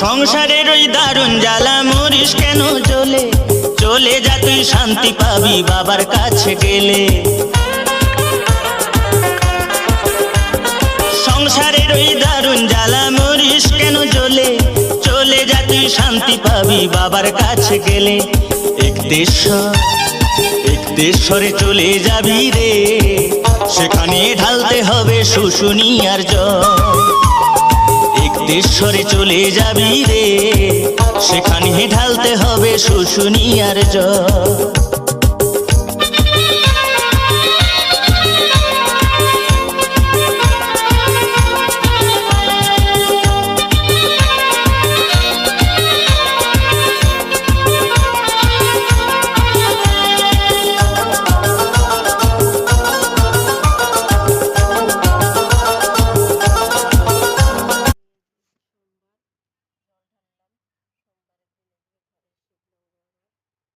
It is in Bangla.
সংসারের ওই দারুণ জ্বালা মরিস কেন জ্বলে, চলে যা তুই শান্তি পাবি বাবার কাছে গেলে। সংসারের ওই দারুণ জ্বালা মরিস কেন জ্বলে, চলে যা তুই শান্তি পাবি বাবার কাছে গেলে। একদেশ্বরে চলে যাবি রে, সেখানে ঢালতে হবে শুশুনিয়ার জল। একদেশ্বরে চলে যাবি রে, সেখানে ঢালতে হবে শুশুনিয়ার জল।